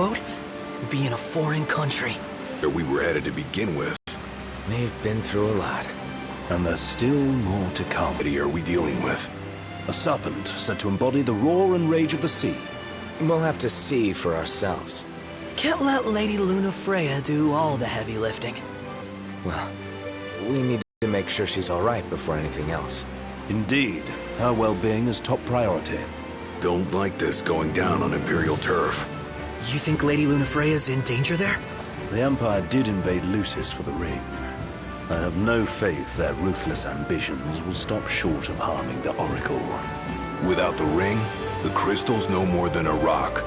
sailboat, and be in a foreign country. Where we were headed to begin with. We've been through a lot. And there's still more to come. What are we dealing with? A serpent said to embody the roar and rage of the sea. We'll have to see for ourselves. Can't let Lady Lunafreya do all the heavy lifting. Well, we need to make sure she's all right before anything else. Indeed, her well-being is top priority. Don't like this going down on Imperial turf. You think Lady Lunafreya's in danger there? The Empire did invade Lucis for the ring. I have no faith their ruthless ambitions will stop short of harming the Oracle. Without the ring, the crystal's no more than a rock.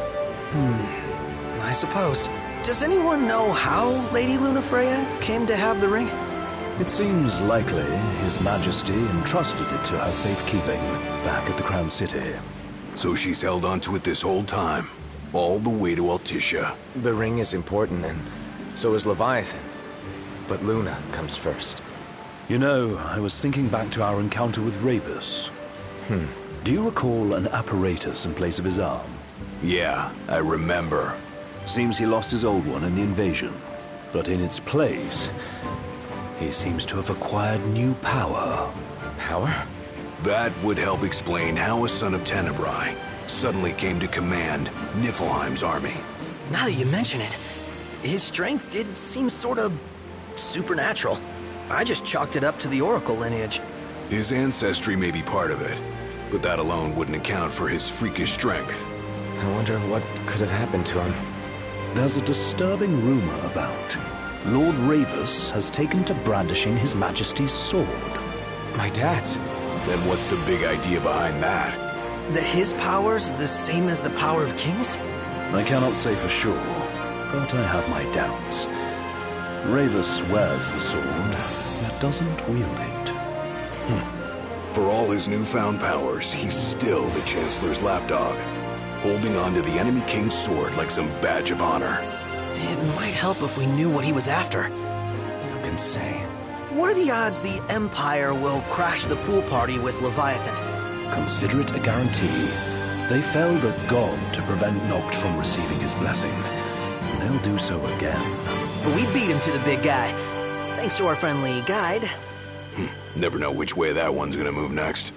I suppose. Does anyone know how Lady Lunafreya came to have the ring? It seems likely His Majesty entrusted it to her safekeeping back at the Crown City. So she's held onto it this whole time, all the way to Altissia. The ring is important, and so is Leviathan. But Luna comes first. You know, I was thinking back to our encounter with Ravus. Do you recall an apparatus in place of his arm? Yeah, I remember. Seems he lost his old one in the invasion. But in its place, he seems to have acquired new power. Power? That would help explain how a son of Tenebrae suddenly came to command Niflheim's army. Now that you mention it, his strength did seem sort of supernatural. I just chalked it up to the Oracle lineage. His ancestry may be part of it, but that alone wouldn't account for his freakish strength. I wonder what could have happened to him. There's a disturbing rumor about Lord Ravus has taken to brandishing His Majesty's sword. My dad's. Then what's the big idea behind that? That his power's the same as the power of kings? I cannot say for sure, but I have my doubts. Ravus wears the sword, yet doesn't wield it. For all his newfound powers, he's still the Chancellor's lapdog, holding on to the enemy king's sword like some badge of honor. It might help if we knew what he was after. Who can say? What are the odds the Empire will crash the pool party with Leviathan? Consider it a guarantee. They felled a god to prevent Noct from receiving his blessing, and they'll do so again. But we beat him to the big guy, thanks to our friendly guide. Never know which way that one's gonna move next.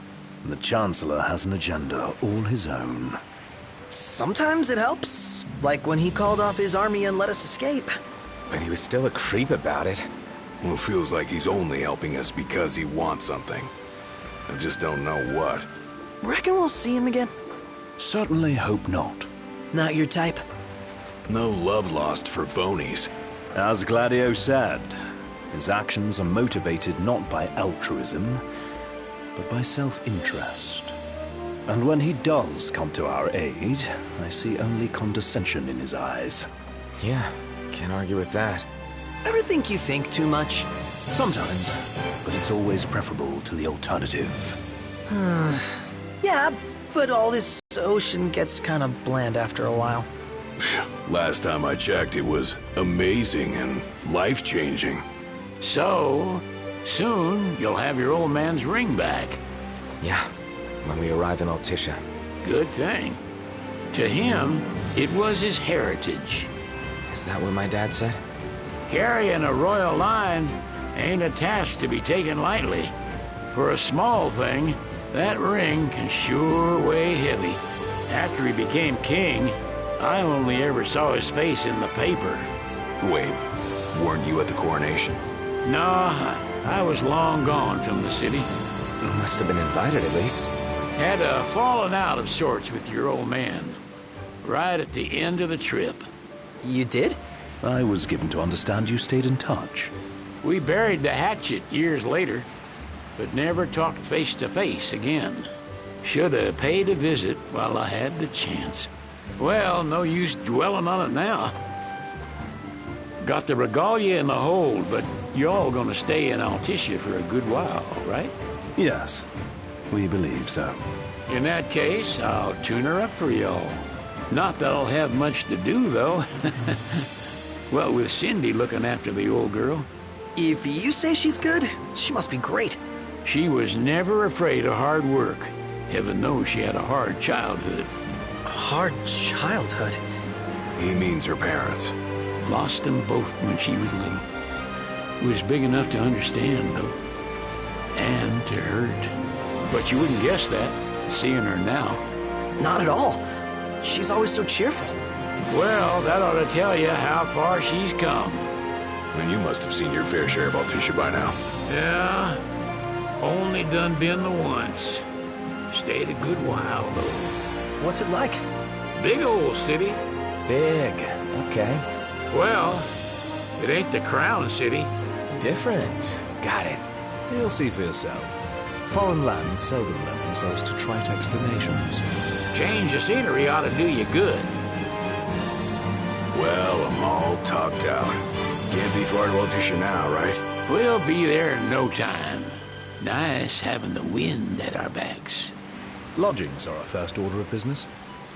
The Chancellor has an agenda all his own. Sometimes it helps, like when he called off his army and let us escape. But he was still a creep about it. Well, it feels like he's only helping us because he wants something. I just don't know what. Reckon we'll see him again? Certainly hope not. Not your type? No love lost for phonies. As Gladio said, his actions are motivated not by altruism, but by self-interest. And when he does come to our aid, I see only condescension in his eyes. Yeah, can't argue with that. Ever think you think too much? Sometimes, but it's always preferable to the alternative. Yeah, but all this ocean gets kind of bland after a while. Last time I checked, it was amazing and life-changing. So, soon you'll have your old man's ring back. Yeah, when we arrive in Altissia. Good thing. To him, it was his heritage. Is that what my dad said? Carrying a royal line ain't a task to be taken lightly. For a small thing, that ring can sure weigh heavy. After he became king, I only ever saw his face in the paper. Wait, weren't you at the coronation? No, I was long gone from the city. Must have been invited at least. Had a falling out of sorts with your old man. Right at the end of the trip. You did? I was given to understand you stayed in touch. We buried the hatchet years later, but never talked face to face again. Should have paid a visit while I had the chance. Well, no use dwelling on it now. Got the regalia in the hold, but y'all gonna stay in Altissia for a good while, right? Yes, we believe so. In that case, I'll tune her up for y'all. Not that I'll have much to do, though. Well, with Cindy looking after the old girl. If you say she's good, she must be great. She was never afraid of hard work. Heaven knows she had a hard childhood. Hard childhood? He means her parents. Lost them both when she was little. Was big enough to understand, though. And to hurt. But you wouldn't guess that, seeing her now. Not at all. She's always so cheerful. Well, that ought to tell you how far she's come. And you must have seen your fair share of Altissia by now. Yeah, only done been the once. Stayed a good while, though. What's it like? Big old city. Big. Okay. Well, it ain't the Crown City. Different. Got it. You'll see for yourself. Foreign lands seldom lend themselves to trite explanations. Change of scenery ought to do you good. Well, I'm all talked out. Can't be far to Altissia now, right? We'll be there in no time. Nice having the wind at our backs. Lodgings are our first order of business.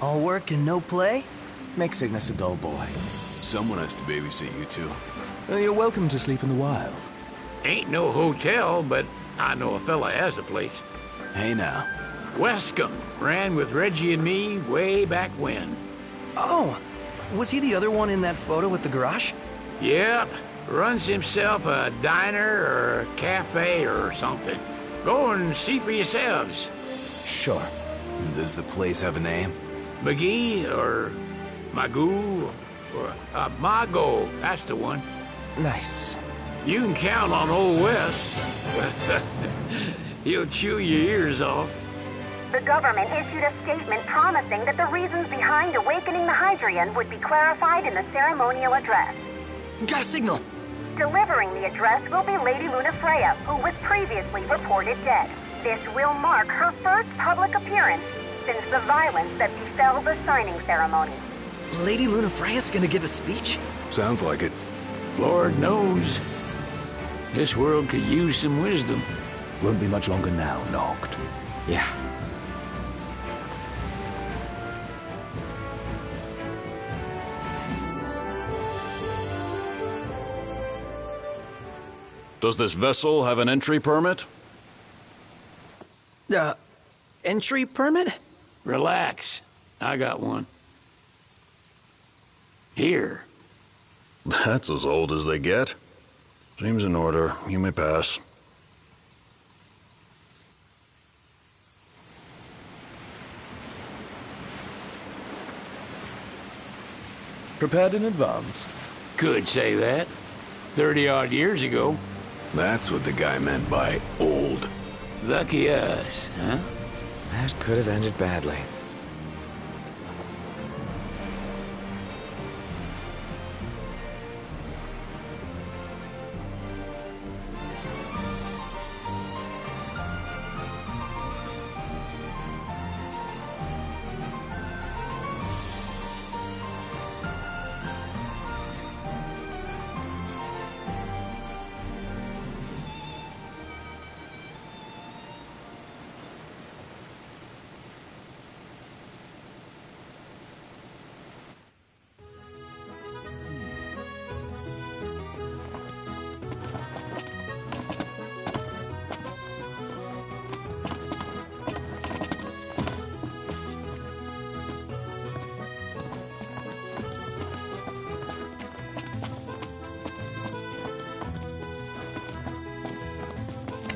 All work and no play? Make Ignis a dull boy. Someone has to babysit you two. You're welcome to sleep in the wild. Ain't no hotel, but I know a fella has a place. Hey now. Westcomb ran with Reggie and me way back when. Oh, was he the other one in that photo at the garage? Yep, runs himself a diner or a cafe or something. Go and see for yourselves. Sure. Does the place have a name? McGee or Magoo or Mago, that's the one. Nice. You can count on Old West. He'll chew your ears off. The government issued a statement promising that the reasons behind awakening the Hydrian would be clarified in the ceremonial address. Got a signal. Delivering the address will be Lady Luna Freya, who was previously reported dead. This will mark her first public appearance since the violence that befell the signing ceremony. Lady Luna Freya's gonna give a speech? Sounds like it. Lord knows. This world could use some wisdom. Won't be much longer now, Noct. Yeah. Does this vessel have an entry permit? Entry permit? Relax. I got one. Here. That's as old as they get. Seems in order. You may pass. Prepared in advance? Could say that. 30-odd years ago. That's what the guy meant by old. Lucky us, huh? That could have ended badly.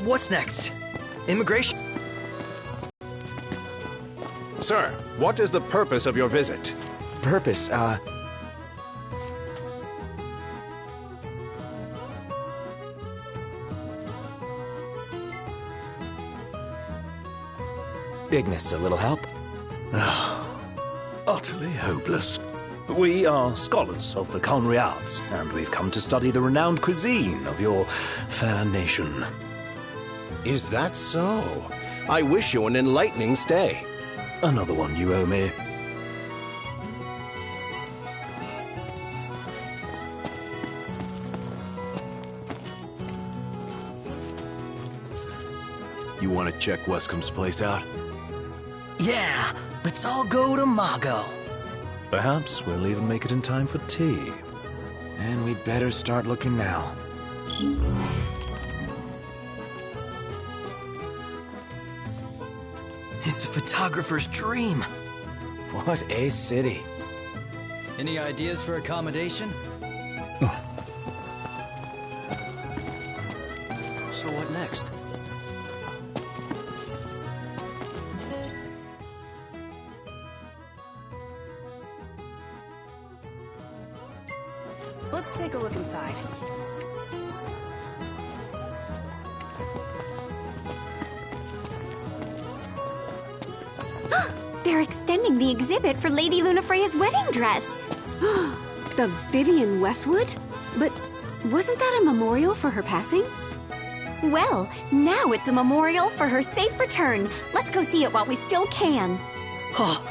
What's next? Immigration? Sir, what is the purpose of your visit? Purpose, Ignis, a little help? Utterly hopeless. We are scholars of the culinary arts, and we've come to study the renowned cuisine of your fair nation. Is that so? I wish you an enlightening stay. Another one you owe me. You want to check Westcomb's place out? Yeah, let's all go to Mago. Perhaps we'll even make it in time for tea. And we'd better start looking now. It's a photographer's dream. What a city. Any ideas for accommodation? So what next? Let's take a look inside. They're extending the exhibit for Lady Lunafreya's wedding dress. The Vivian Westwood? But wasn't that a memorial for her passing? Well, now it's a memorial for her safe return. Let's go see it while we still can. Oh,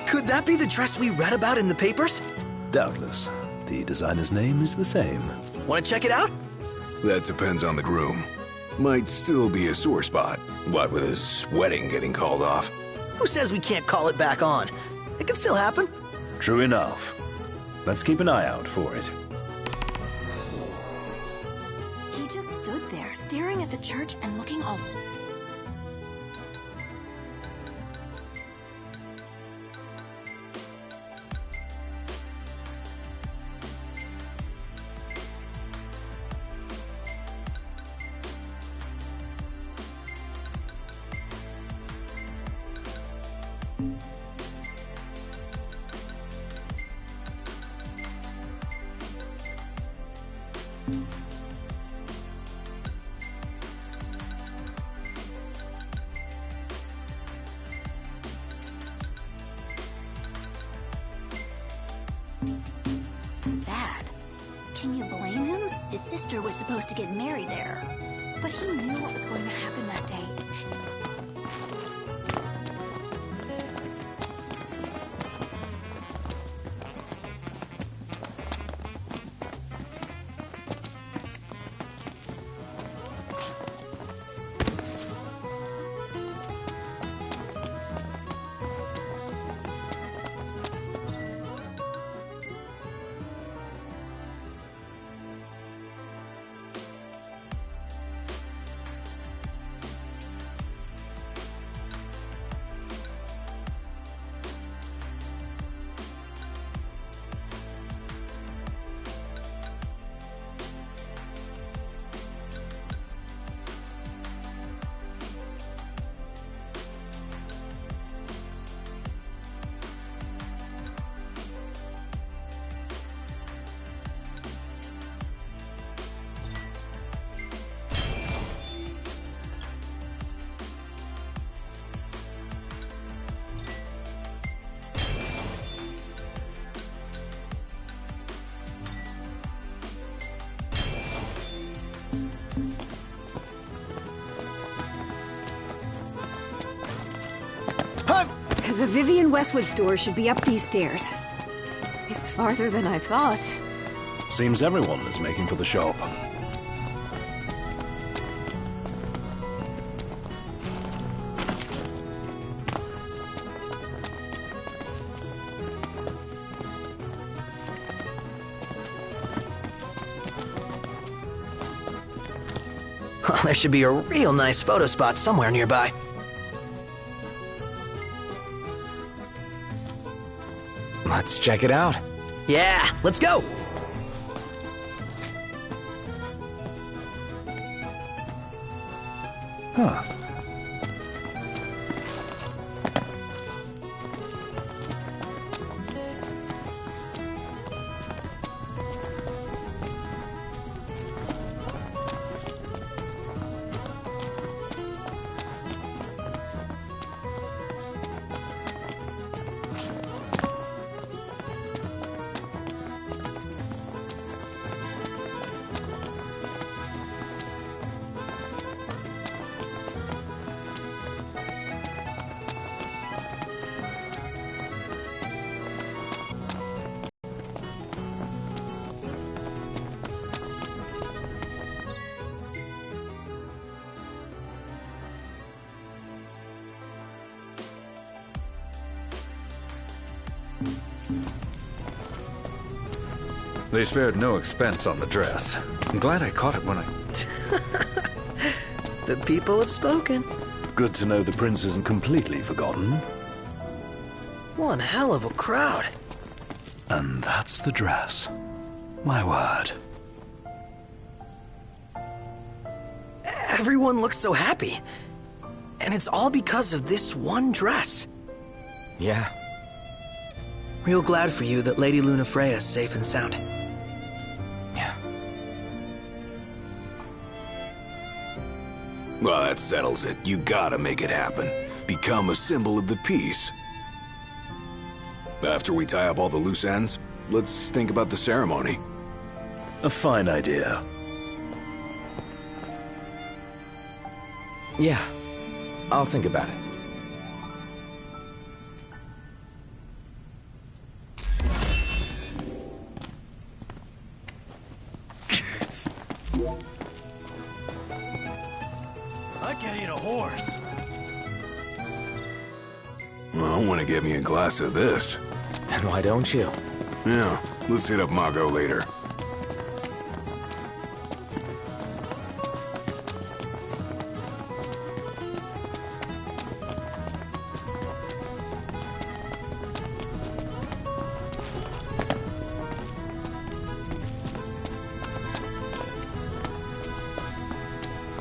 could that be the dress we read about in the papers? Doubtless. The designer's name is the same. Want to check it out? That depends on the groom. Might still be a sore spot. What with his wedding getting called off? Who says we can't call it back on? It can still happen. True enough. Let's keep an eye out for it. He just stood there, staring at the church and looking all... Sad. Can you blame him? His sister was supposed to get married there. But he knew what was going to happen that day. The Vivian Westwood store should be up these stairs. It's farther than I thought. Seems everyone is making for the shop. There should be a real nice photo spot somewhere nearby. Let's check it out. Yeah, let's go! Huh. They spared no expense on the dress. I'm glad I caught it when I... The people have spoken. Good to know the prince isn't completely forgotten. One hell of a crowd. And that's the dress. My word. Everyone looks so happy. And it's all because of this one dress. Yeah. Real glad for you that Lady Lunafreya's safe and sound. Yeah. Well, that settles it. You gotta make it happen. Become a symbol of the peace. After we tie up all the loose ends, let's think about the ceremony. A fine idea. Yeah. I'll think about it. I can eat a horse. Well, I want to get me a glass of this. Then why don't you? Yeah, let's hit up Margot later.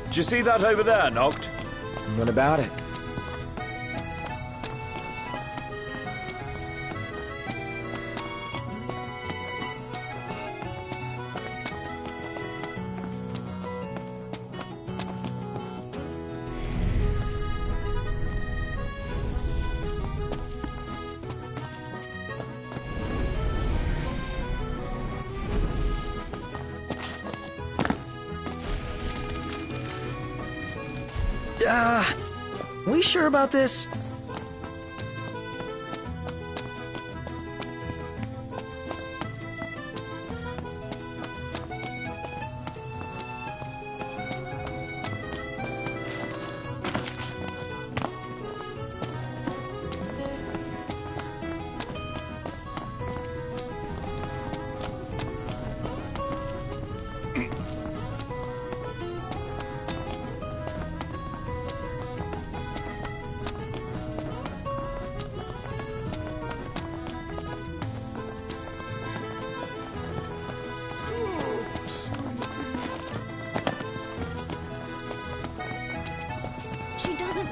Did you see that over there, Noct? What about it? We sure about this?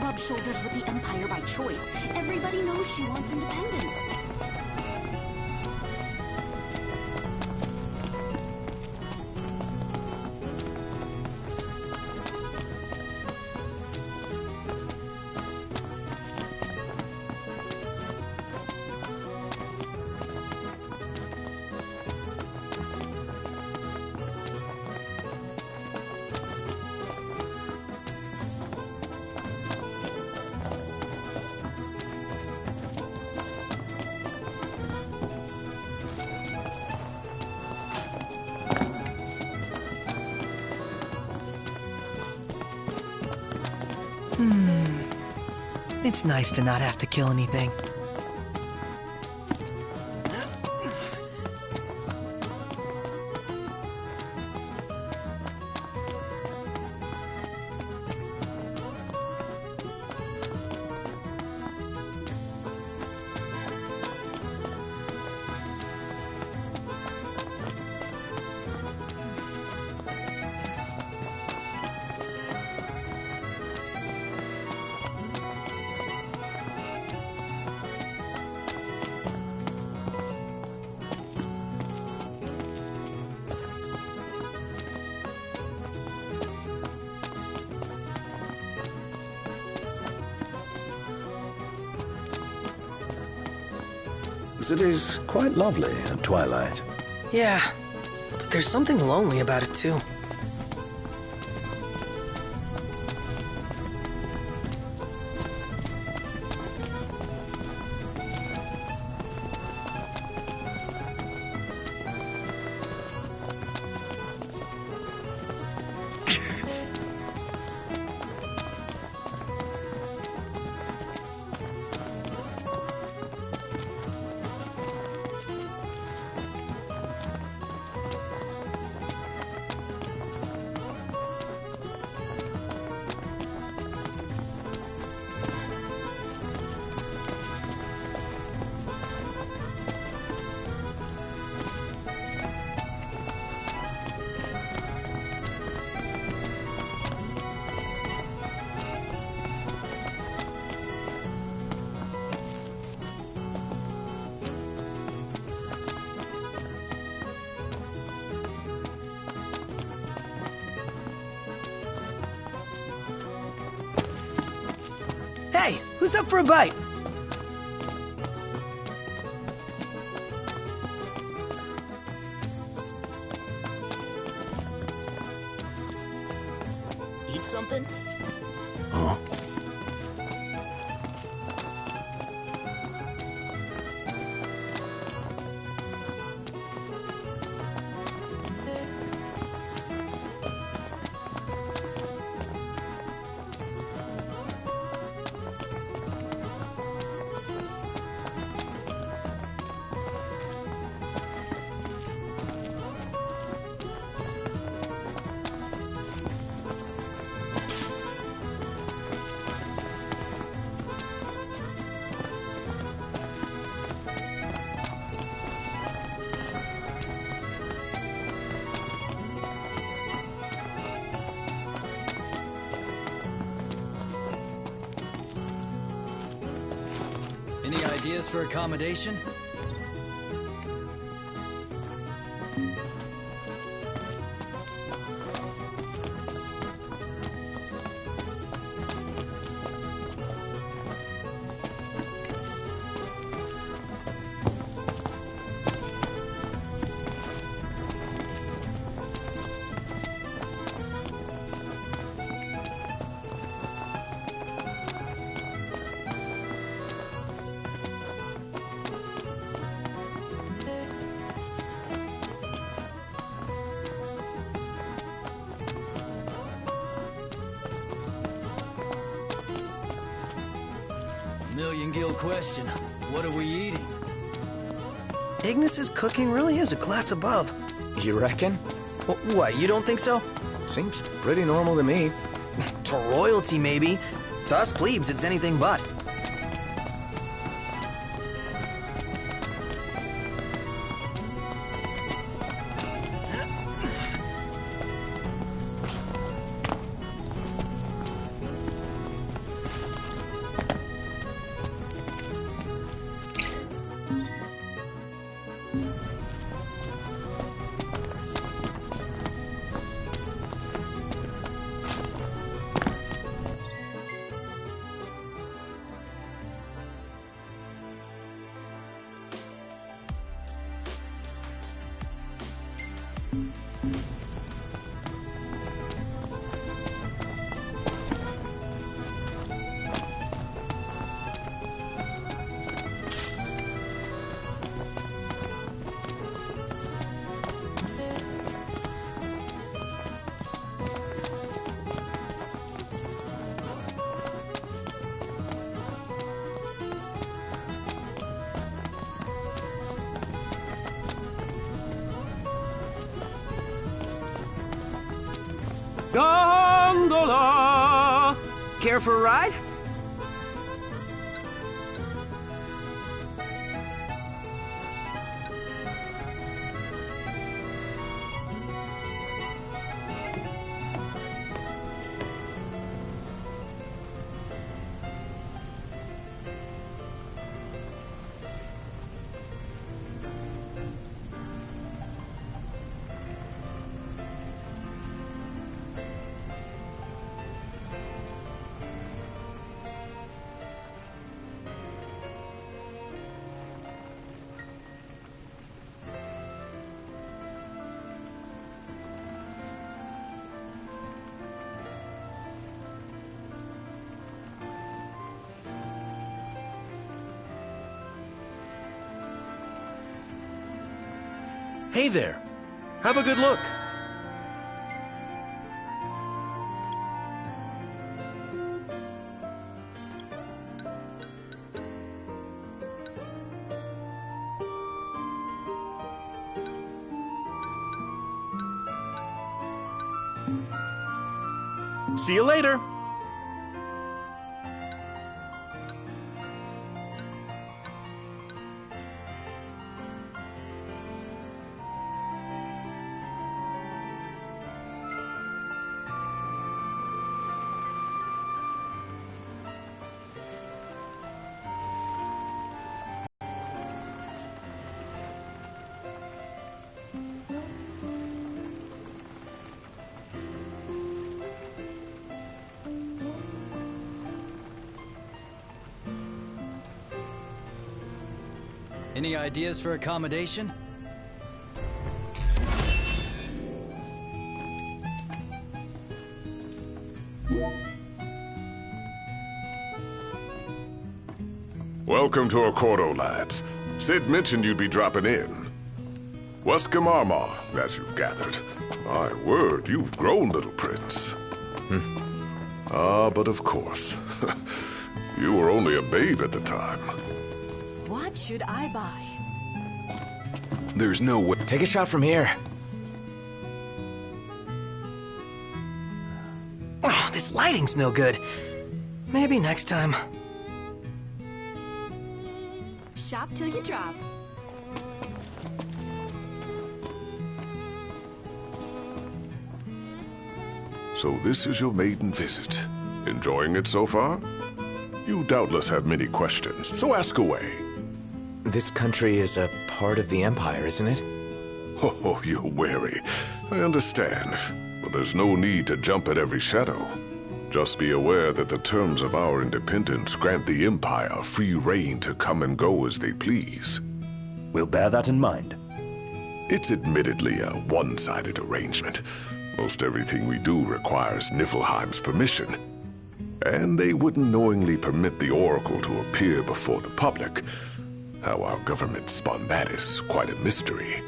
Rub shoulders with the Empire by choice. Everybody knows she wants independence. It's nice to not have to kill anything. The city's quite lovely at twilight. Yeah, but there's something lonely about it too. Who's up for a bite? Eat something? Huh? Any ideas for accommodation? Million-gill question. What are we eating? Ignis's cooking really is a class above. You reckon? What, you don't think so? Seems pretty normal to me. To royalty, maybe. To us plebes, it's anything but. Gondola! Care for a ride? Hey there. Have a good look. See you later. Any ideas for accommodation? Welcome to Accordo, lads. Sid mentioned you'd be dropping in. Waskamarma, as you've gathered. My word, you've grown, little prince. But of course. You were only a babe at the time. What should I buy? There's no way. Take a shot from here. Oh, this lighting's no good. Maybe next time. Shop till you drop. So this is your maiden visit. Enjoying it so far? You doubtless have many questions, so ask away. This country is a part of the Empire, isn't it? Oh, you're wary. I understand. But there's no need to jump at every shadow. Just be aware that the terms of our independence grant the Empire free reign to come and go as they please. We'll bear that in mind. It's admittedly a one-sided arrangement. Most everything we do requires Niflheim's permission. And they wouldn't knowingly permit the Oracle to appear before the public. How our government spun that is quite a mystery.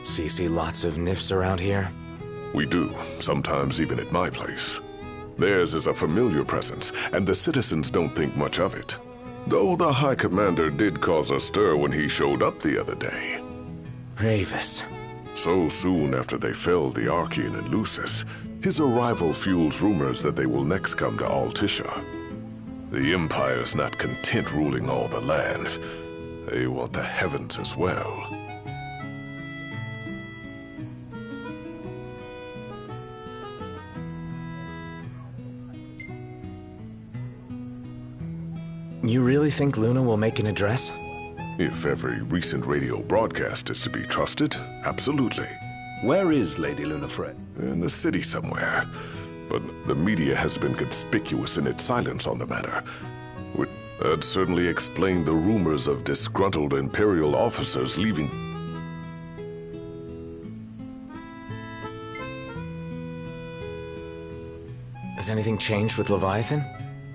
So you see lots of Nifs around here? We do, sometimes even at my place. Theirs is a familiar presence, and the citizens don't think much of it. Though the High Commander did cause a stir when he showed up the other day. Ravis. So soon after they felled the Archean and Lucis, his arrival fuels rumors that they will next come to Altisha. The Empire's not content ruling all the land. They want the heavens as well. You really think Luna will make an address? If every recent radio broadcast is to be trusted, absolutely. Where is Lady Lunafreya? In the city somewhere. But the media has been conspicuous in its silence on the matter. That certainly explained the rumors of disgruntled Imperial officers leaving. Has anything changed with Leviathan?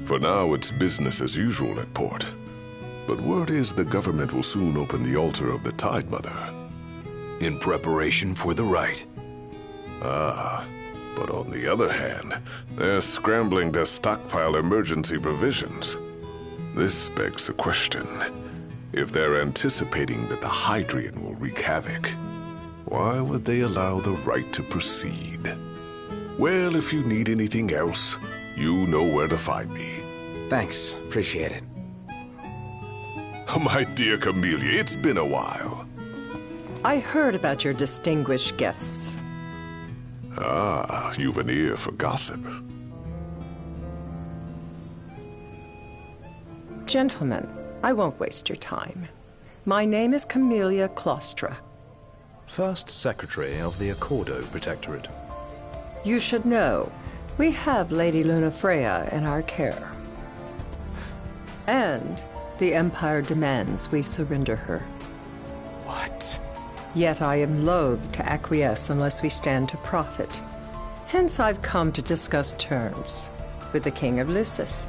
For now, it's business as usual at port. But word is the government will soon open the altar of the Tide Mother. In preparation for the rite. But on the other hand, they're scrambling to stockpile emergency provisions. This begs the question, if they're anticipating that the Hydrian will wreak havoc, why would they allow the rite to proceed? Well, if you need anything else, you know where to find me. Thanks. Appreciate it. My dear Camellia, it's been a while. I heard about your distinguished guests. You've an ear for gossip. Gentlemen, I won't waste your time. My name is Camellia Claustra. First Secretary of the Accordo Protectorate. You should know, we have Lady Lunafreya in our care. And the Empire demands we surrender her. What? Yet I am loath to acquiesce unless we stand to profit. Hence I've come to discuss terms with the King of Lucis.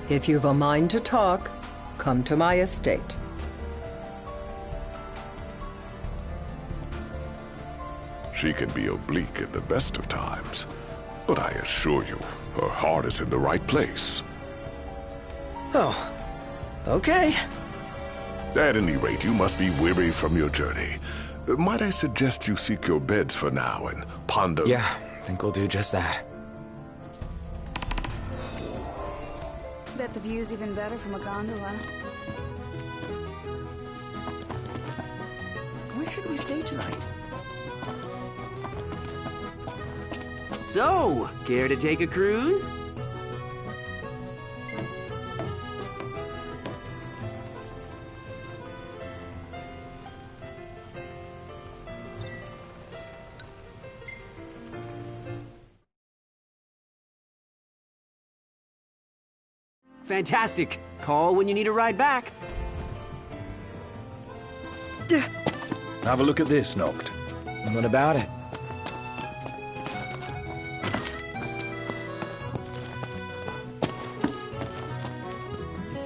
If you've a mind to talk, come to my estate. She can be oblique at the best of times, but I assure you, her heart is in the right place. Oh, okay. At any rate, you must be weary from your journey. Might I suggest you seek your beds for now and ponder... Yeah, I think we'll do just that. Bet the view's even better from a gondola. Where should we stay tonight? So, care to take a cruise? Fantastic. Call when you need a ride back. Have a look at this, Noct. What about it?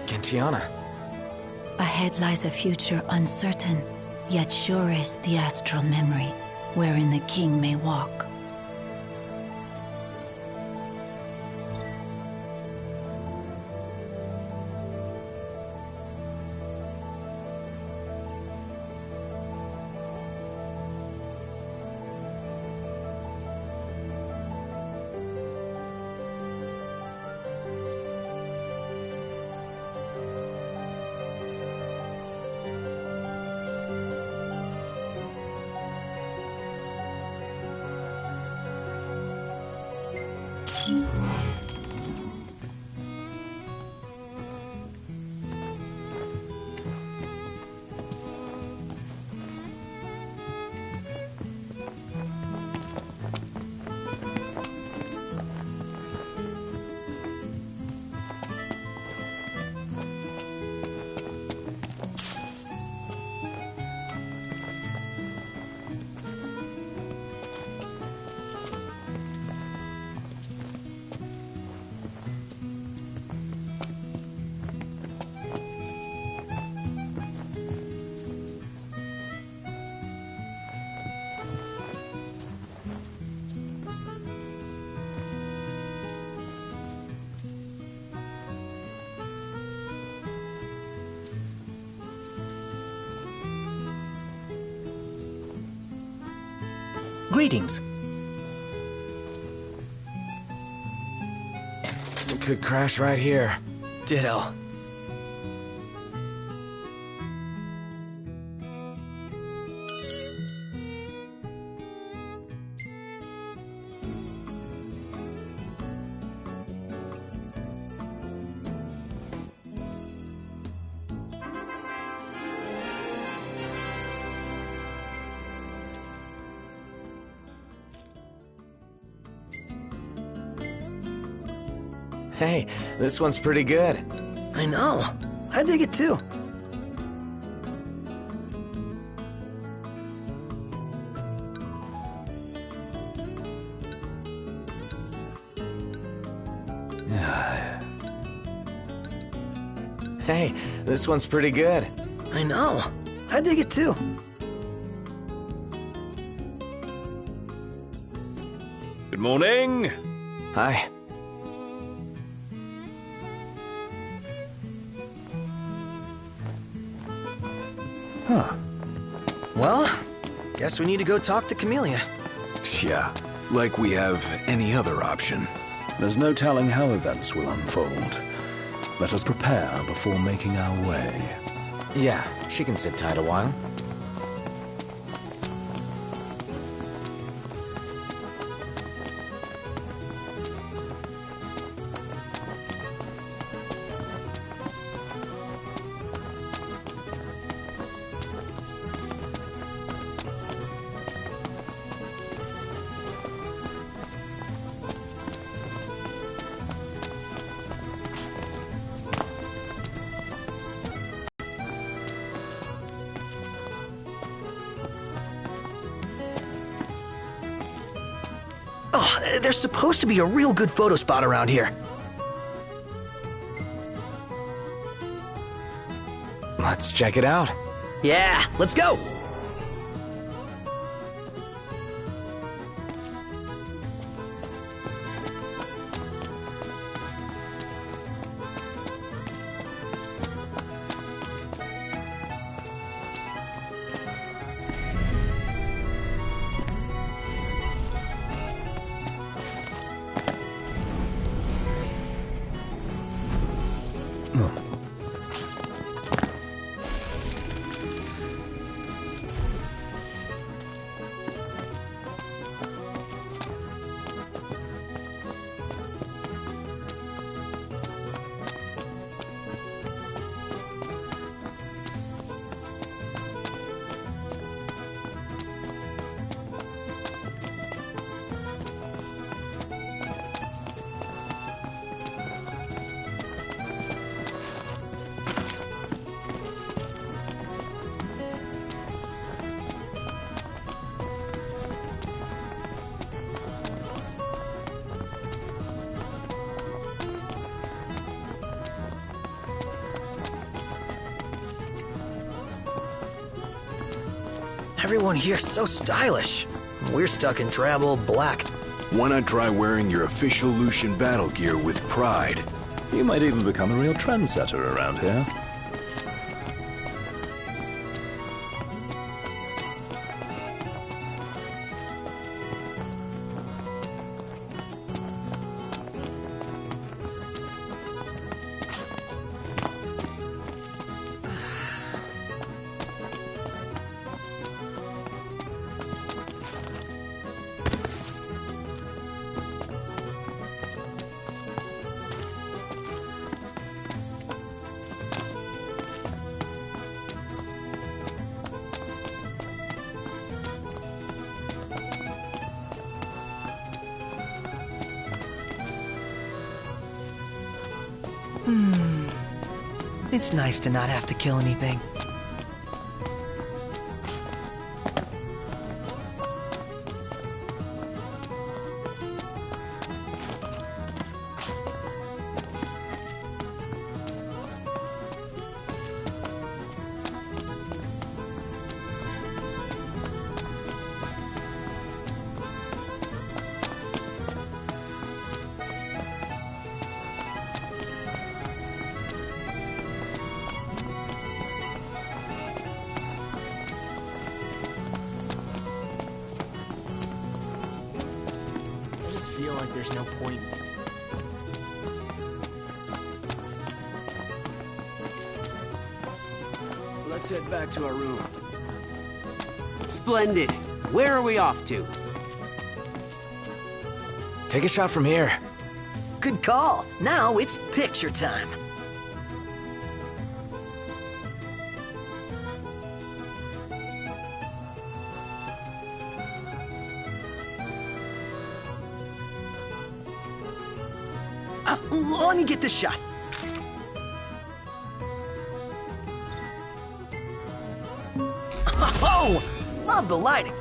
Gentiana. Ahead lies a future uncertain, yet sure is the astral memory, wherein the king may walk. Greetings. Could crash right here. Ditto. Hey, this one's pretty good. I know. I dig it too. Hey, this one's pretty good. I know. I dig it too. Good morning. Hi. Huh. Well, guess we need to go talk to Camellia. Yeah, like we have any other option. There's no telling how events will unfold. Let us prepare before making our way. Yeah, she can sit tight a while. Oh, there's supposed to be a real good photo spot around here. Let's check it out. Yeah, let's go! Everyone here's so stylish. We're stuck in travel black. Why not try wearing your official Lucian battle gear with pride? You might even become a real trendsetter around here. It's nice to not have to kill anything. I feel like there's no point. Let's head back to our room. Splendid. Where are we off to? Take a shot from here. Good call. Now it's picture time. Let me get this shot. Oh, love the lighting.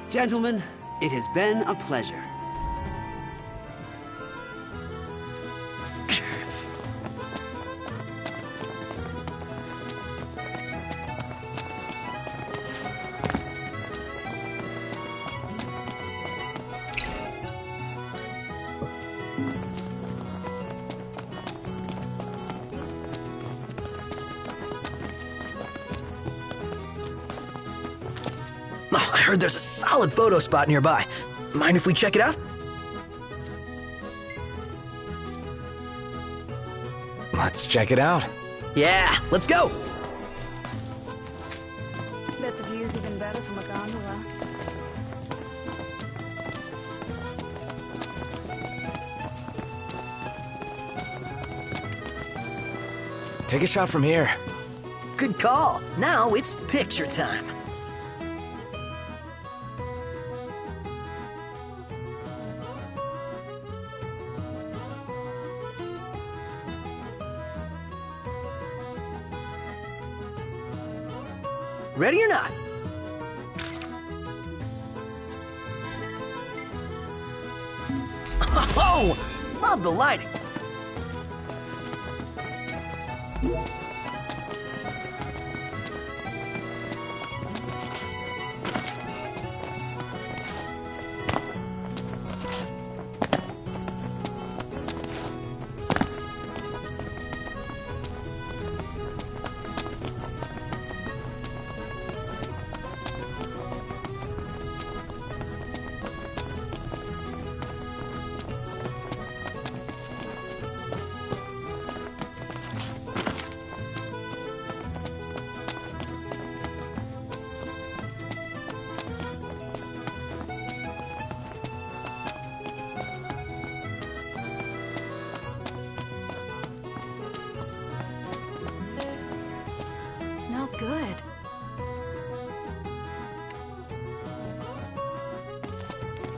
Gentlemen, it has been a pleasure. I heard there's a solid photo spot nearby. Mind if we check it out? Let's check it out. Yeah, let's go! Bet the view's even better from a gondola. Take a shot from here. Good call. Now it's picture time. Ready or not? Oh, love the lighting.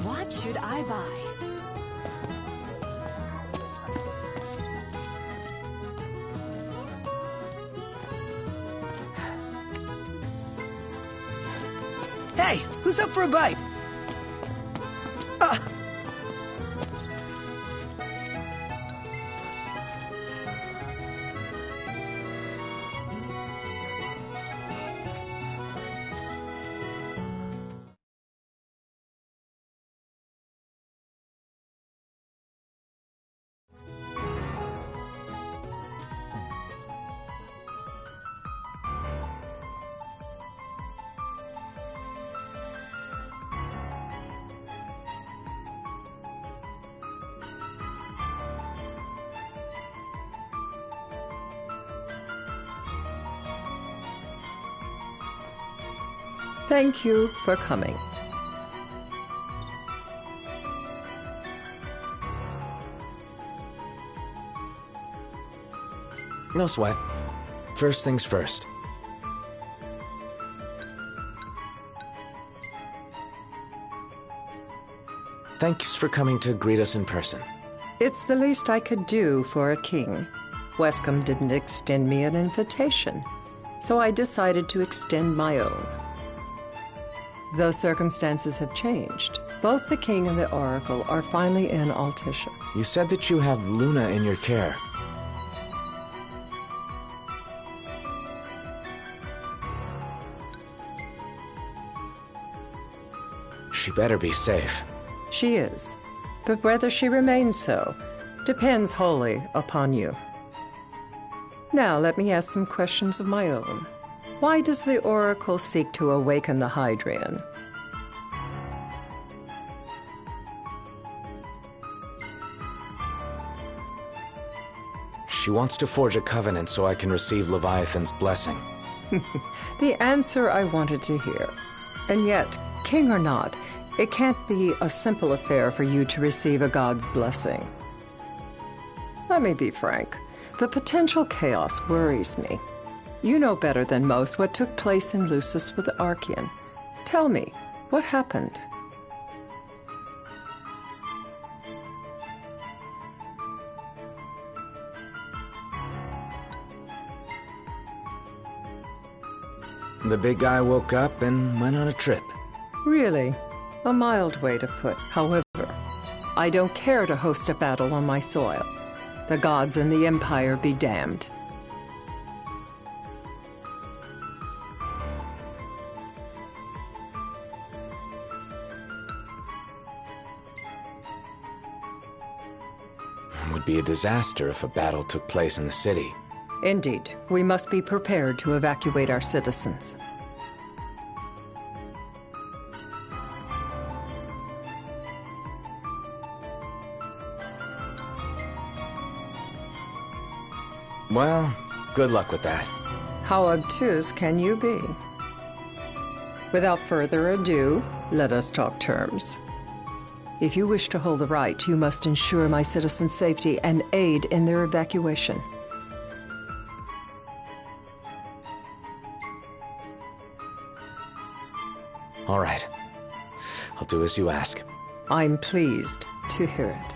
What should I buy? Hey, who's up for a bite? Thank you for coming. No sweat. First things first. Thanks for coming to greet us in person. It's the least I could do for a king. Wescombe didn't extend me an invitation, so I decided to extend my own. Though circumstances have changed, both the king and the oracle are finally in Altissia. You said that you have Luna in your care. She better be safe. She is, but whether she remains so depends wholly upon you. Now let me ask some questions of my own. Why does the oracle seek to awaken the Hydrian? She wants to forge a covenant so I can receive Leviathan's blessing. The answer I wanted to hear. And yet, king or not, it can't be a simple affair for you to receive a god's blessing. Let me be frank. The potential chaos worries me. You know better than most what took place in Lucis with the Archean. Tell me, what happened? The big guy woke up and went on a trip. Really? A mild way to put. However, I don't care to host a battle on my soil. The gods and the Empire be damned. It would be a disaster if a battle took place in the city. Indeed, we must be prepared to evacuate our citizens. Well, good luck with that. How obtuse can you be? Without further ado, let us talk terms. If you wish to hold the right, you must ensure my citizens' safety and aid in their evacuation. All right. I'll do as you ask. I'm pleased to hear it.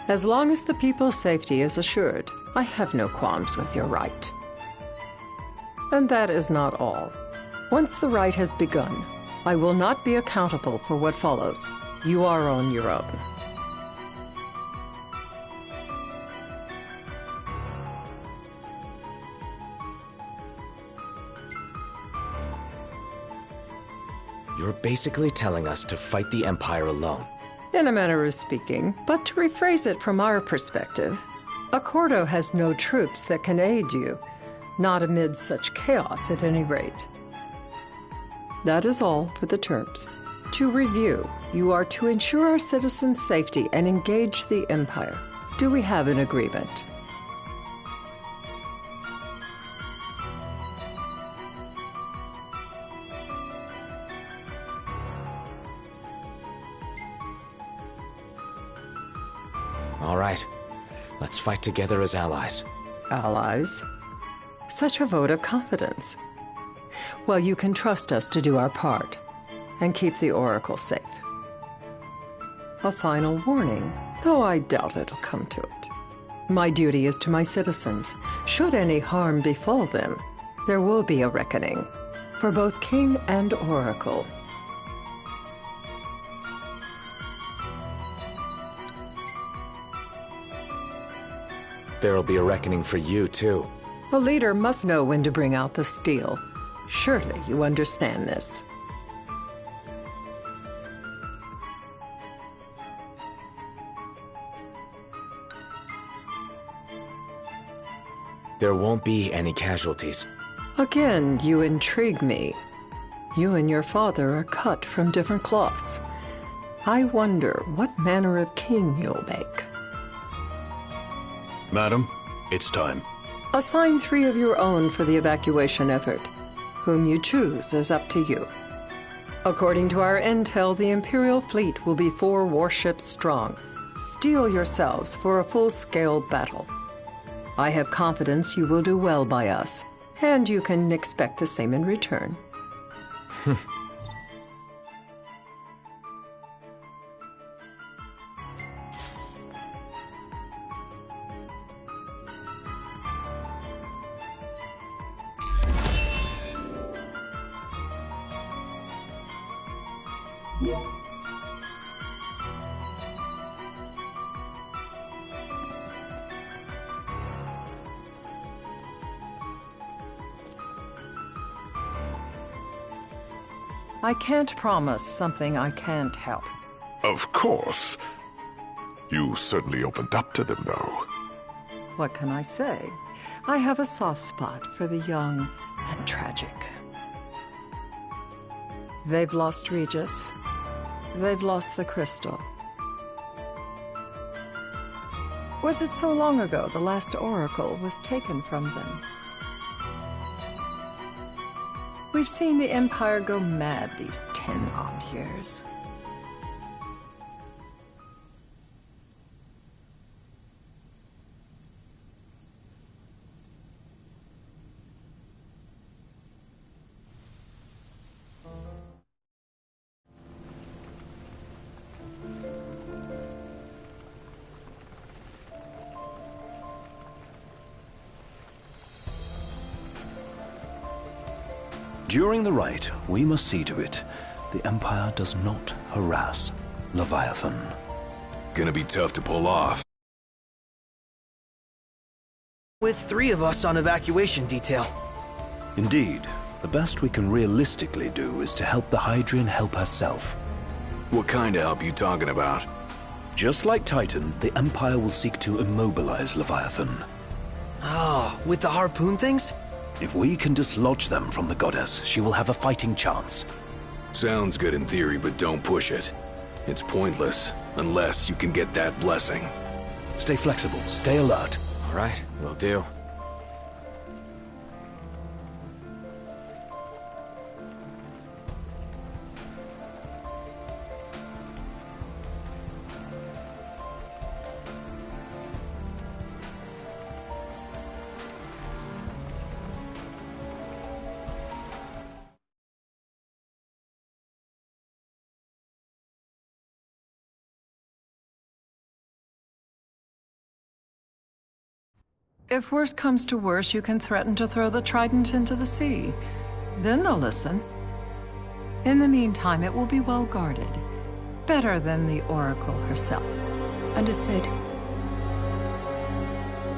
As long as the people's safety is assured, I have no qualms with your right. And that is not all. Once the rite has begun, I will not be accountable for what follows. You are on your own. You're basically telling us to fight the Empire alone. In a manner of speaking, but to rephrase it from our perspective, Accordo has no troops that can aid you, not amid such chaos at any rate. That is all for the terms. To review, you are to ensure our citizens' safety and engage the Empire. Do we have an agreement? All right. Let's fight together as allies. Allies? Such a vote of confidence. Well, you can trust us to do our part and keep the Oracle safe. A final warning, though I doubt it'll come to it. My duty is to my citizens. Should any harm befall them, there will be a reckoning, for both king and oracle. There'll be a reckoning for you, too. A leader must know when to bring out the steel. Surely you understand this. There won't be any casualties. Again, you intrigue me. You and your father are cut from different cloths. I wonder what manner of king you'll make. Madam, it's time. Assign 3 of your own for the evacuation effort. Whom you choose is up to you. According to our intel, the Imperial fleet will be 4 warships strong. Steel yourselves for a full-scale battle. I have confidence you will do well by us, and you can expect the same in return. I can't promise something I can't help. Of course. You certainly opened up to them, though. What can I say? I have a soft spot for the young and tragic. They've lost Regis. They've lost the crystal. Was it so long ago the last oracle was taken from them? We've seen the Empire go mad these 10-odd years. During the rite, we must see to it the Empire does not harass Leviathan. Gonna be tough to pull off. With 3 of us on evacuation detail. Indeed, the best we can realistically do is to help the Hydrian help herself. What kind of help you talking about? Just like Titan, the Empire will seek to immobilize Leviathan. Oh, with the harpoon things? If we can dislodge them from the goddess, she will have a fighting chance. Sounds good in theory, but don't push it. It's pointless, unless you can get that blessing. Stay flexible, stay alert. All right, will do. If worse comes to worse, you can threaten to throw the trident into the sea. Then they'll listen. In the meantime, it will be well guarded. Better than the Oracle herself. Understood.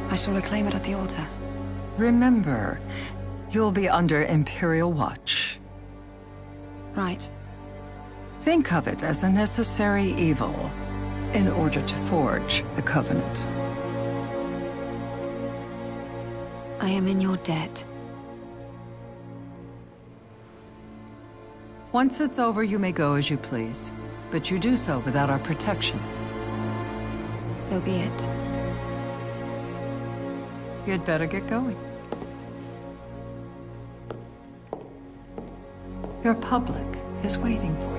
I shall reclaim it at the altar. Remember, you'll be under Imperial watch. Right. Think of it as a necessary evil in order to forge the Covenant. I am in your debt. Once it's over, you may go as you please. But you do so without our protection. So be it. You'd better get going. Your public is waiting for you.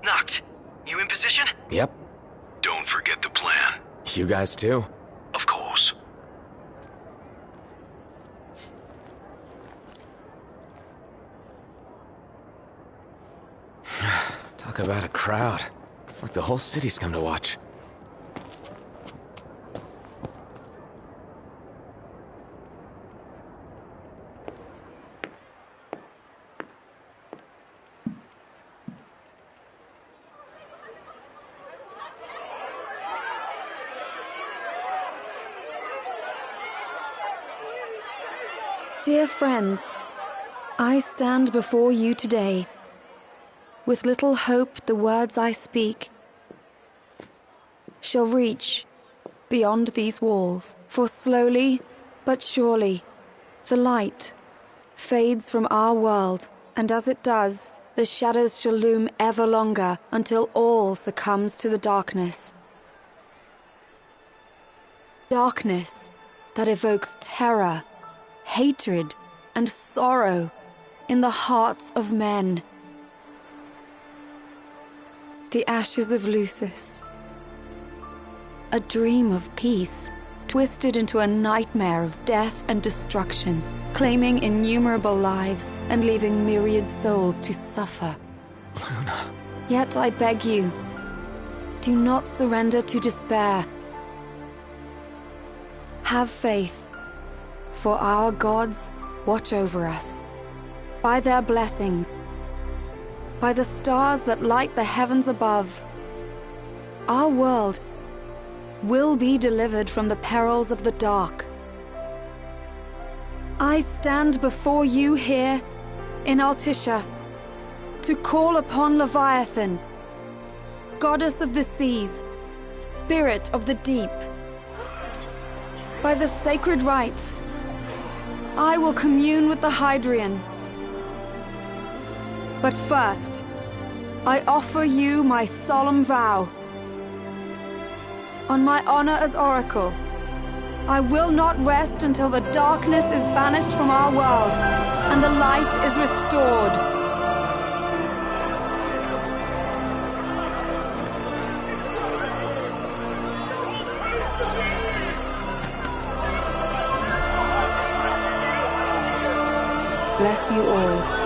Noct, you in position? Yep. Don't forget the plan. You guys too? Of course. Talk about a crowd. Like the whole city's come to watch. Dear friends, I stand before you today. With little hope the words I speak shall reach beyond these walls. For slowly but surely the light fades from our world, and as it does, the shadows shall loom ever longer until all succumbs to the darkness. Darkness that evokes terror, hatred, and sorrow in the hearts of men. The ashes of Lucis. A dream of peace, twisted into a nightmare of death and destruction, claiming innumerable lives and leaving myriad souls to suffer. Luna. Yet I beg you, do not surrender to despair. Have faith, for our gods watch over us. By their blessings, by the stars that light the heavens above, our world will be delivered from the perils of the dark. I stand before you here in Altissia to call upon Leviathan, goddess of the seas, spirit of the deep. By the sacred rite, I will commune with the Hydrian. But first, I offer you my solemn vow. On my honor as Oracle, I will not rest until the darkness is banished from our world and the light is restored. Bless you all.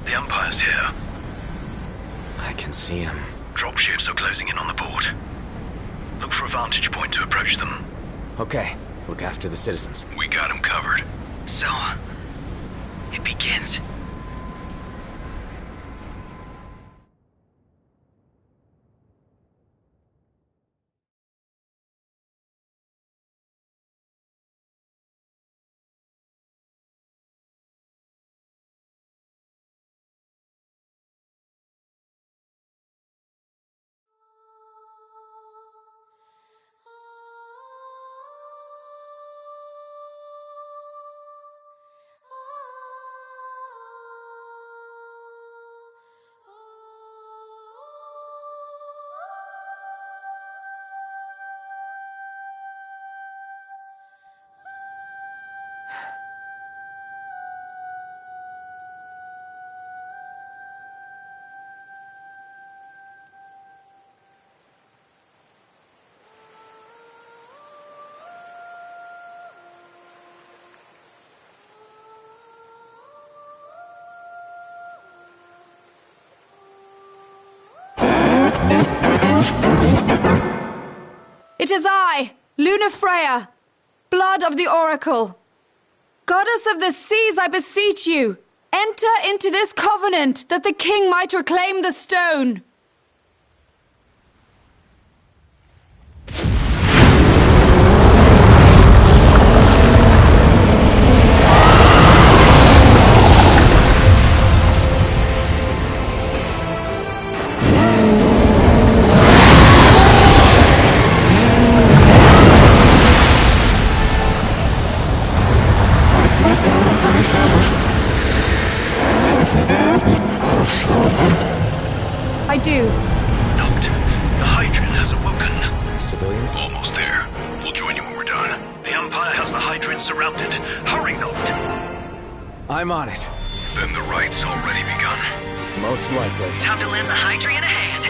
The Empire's here. I can see him. Dropships are closing in on the port. Look for a vantage point to approach them. Okay, look after the citizens. We got them covered. So, it begins. It is I, Luna Freya, blood of the Oracle. Goddess of the seas, I beseech you, enter into this covenant that the king might reclaim the stone. I do? Knocked. The Hydrant has awoken. Civilians? Almost there. We'll join you when we're done. The Empire has the Hydrant surrounded. Hurry, Knocked. I'm on it. Then the right's already begun. Most likely. Time to lend the Hydrant a hand.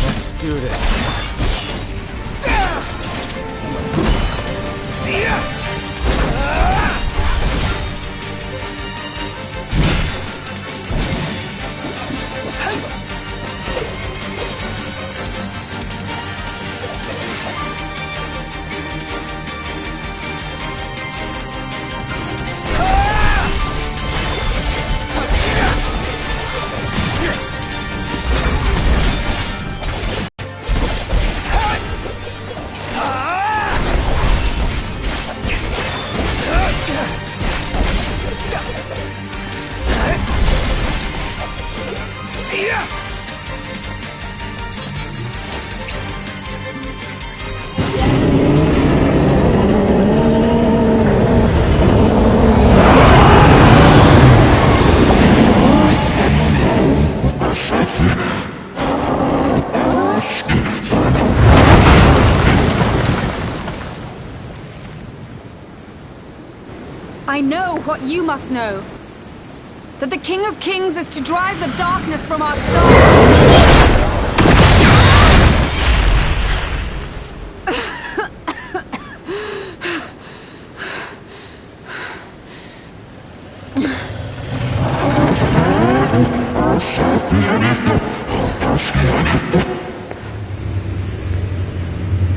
Let's do this. I know what you must know. That the King of Kings is to drive the darkness from our stars.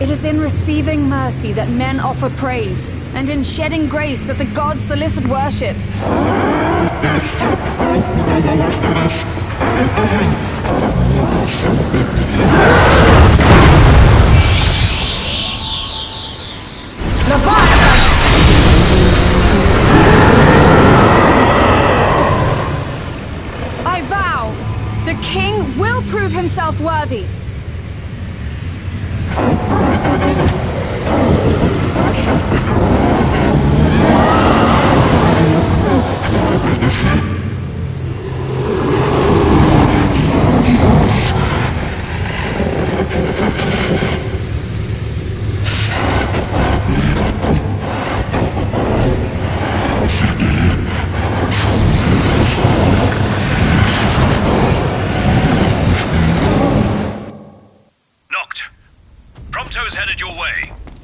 It is in receiving mercy that men offer praise, and in shedding grace that the gods solicit worship. I vow, the king will prove himself worthy.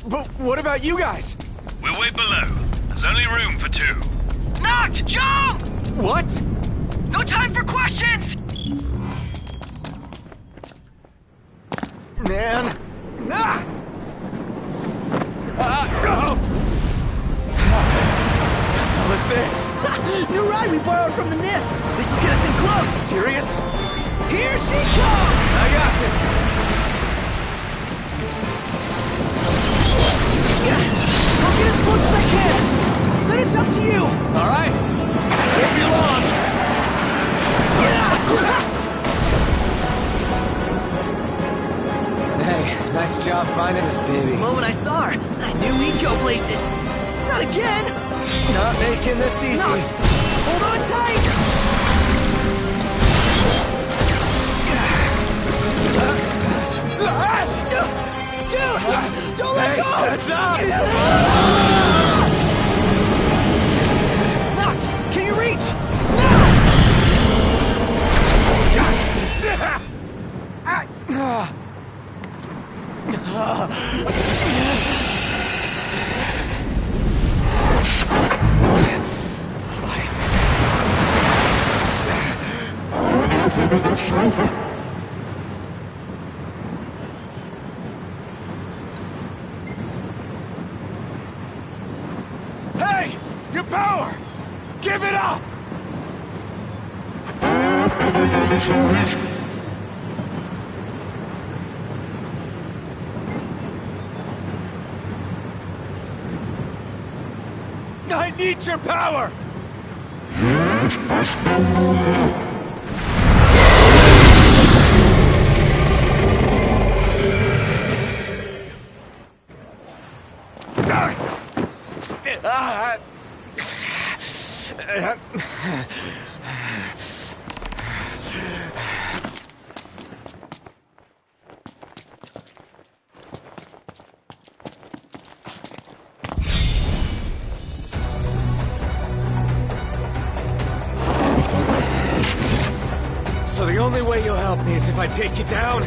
But what about you guys? We'll wait below. There's only room for two. Knocked! Jump! What? No time for questions! Man. Ah! What is this? New ride we borrowed from the Nifs. This will get us in close. Serious? Here she comes! I got this. I'll get as close as I can. Then it's up to you. All right. Won't be long. Hey, nice job finding this baby. The moment I saw her, I knew we'd go places. Not again. Not making this easy. Not. Hold on tight. Dude, don't let go. That's up. Not. Can you reach? it up! I need your power! So the only way you'll help me is if I take you down?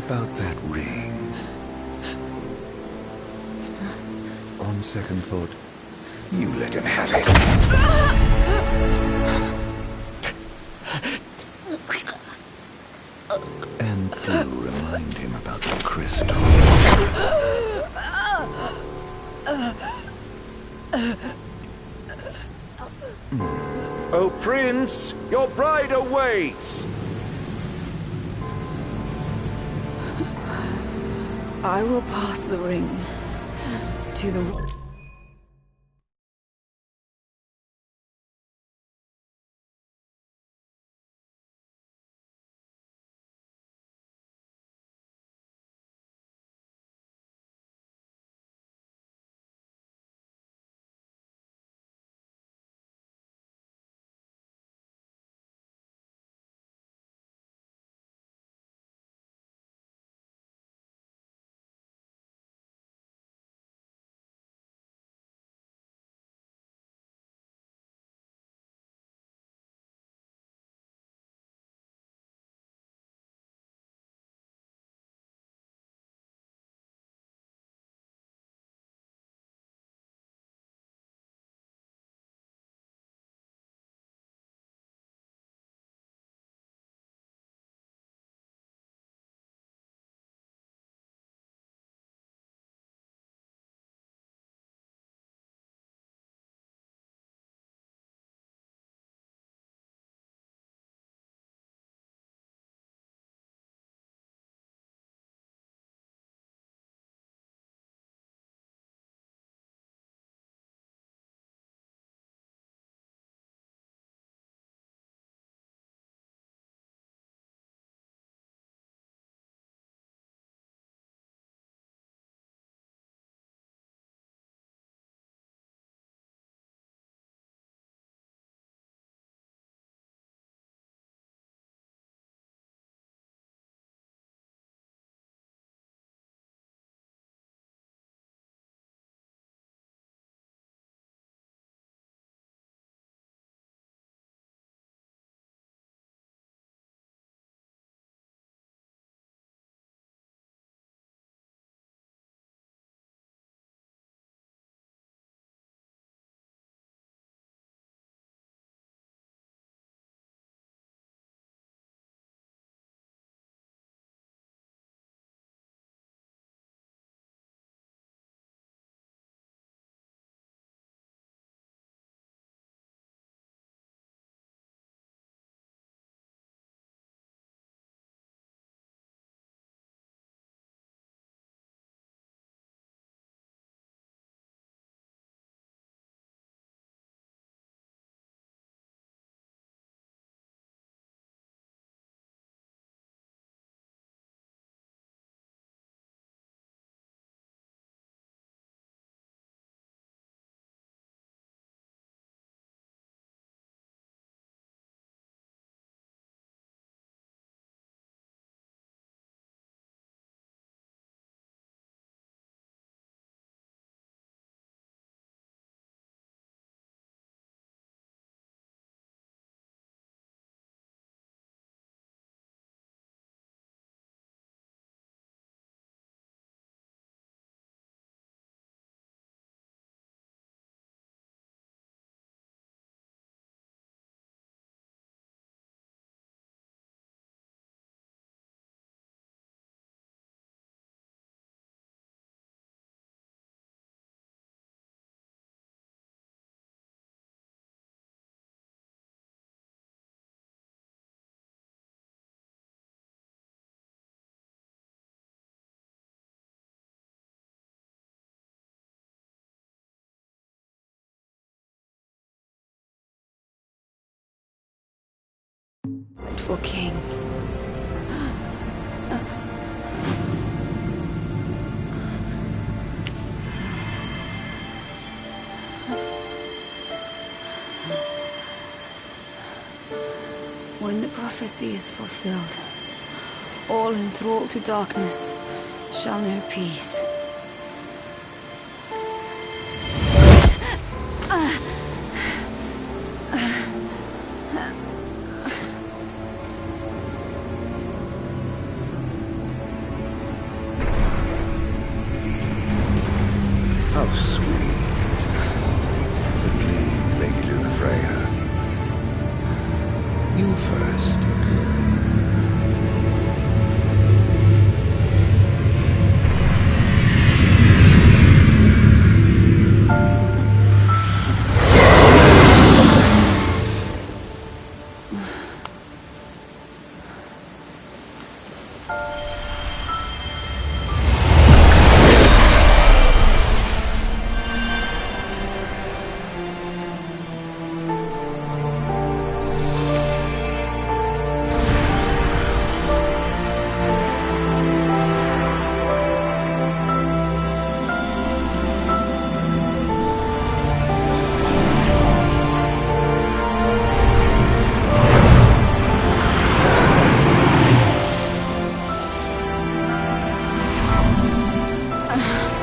about that ring? On second thought, you let him have it. And do remind him about the crystal. Oh, Prince, your bride awaits! I will pass the ring to the... For King. When the prophecy is fulfilled, all enthralled to darkness shall know peace. Yeah.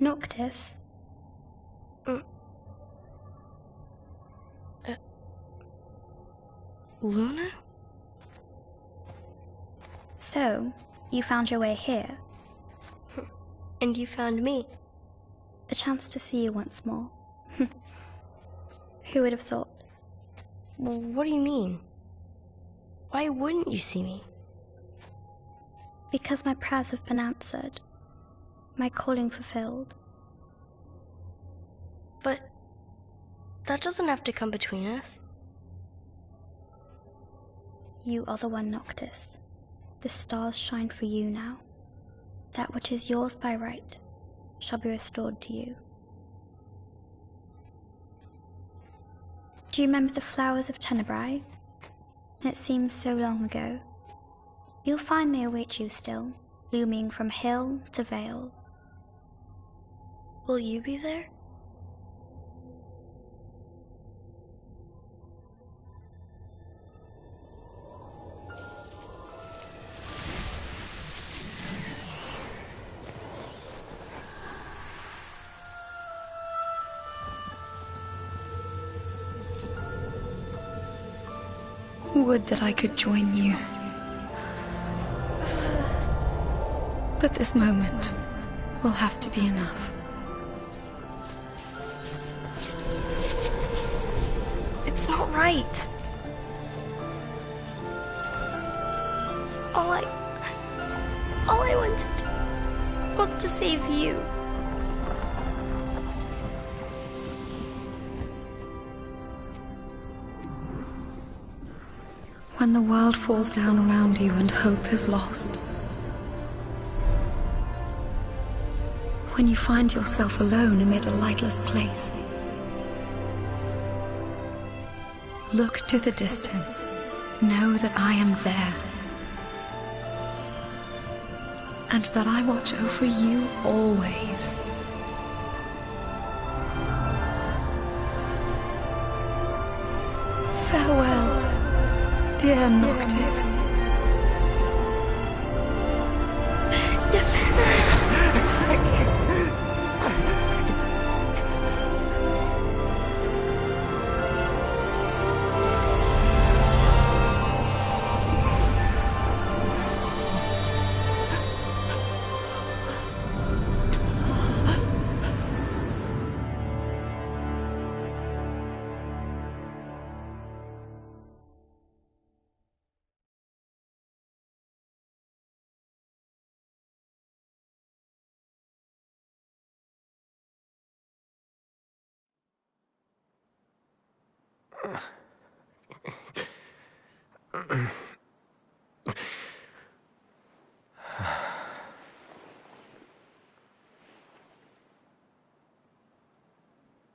Noctis? Luna? So, you found your way here. And you found me. A chance to see you once more. Who would have thought? Well, what do you mean? Why wouldn't you see me? Because my prayers have been answered. My calling fulfilled. But that doesn't have to come between us. You are the one, Noctis. The stars shine for you now. That which is yours by right shall be restored to you. Do you remember the flowers of Tenebrae? It seems so long ago. You'll find they await you still, blooming from hill to vale. Will you be there? Would that I could join you. But this moment will have to be enough. It's not right. All I wanted was to save you. When the world falls down around you and hope is lost. When you find yourself alone amid a lightless place. Look to the distance. Know that I am there. And that I watch over you always. Farewell, dear Noctis.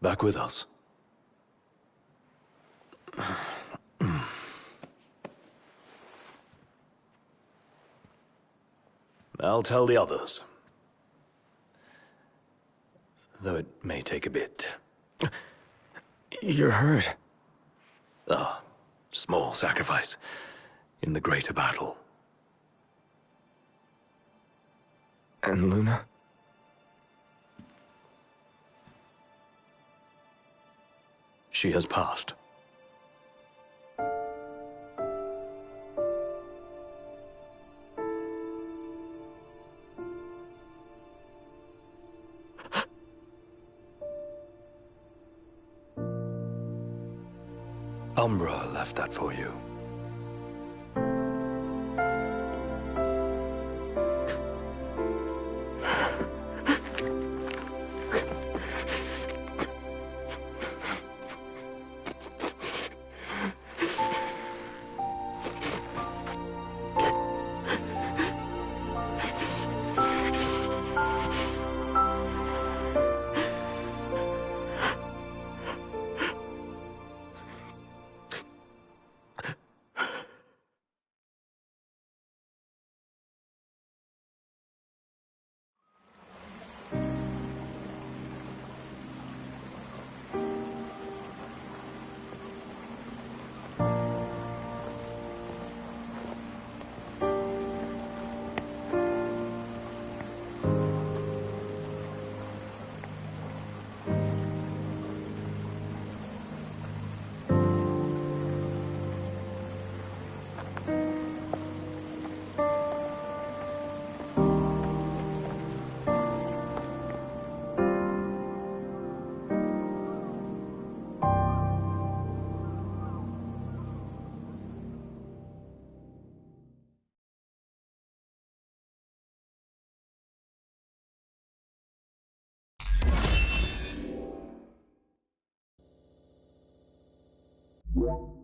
Back with us. I'll tell the others. Though it may take a bit. You're hurt. Ah, small sacrifice in the greater battle. And Luna? She has passed. Umbra left that for you. you.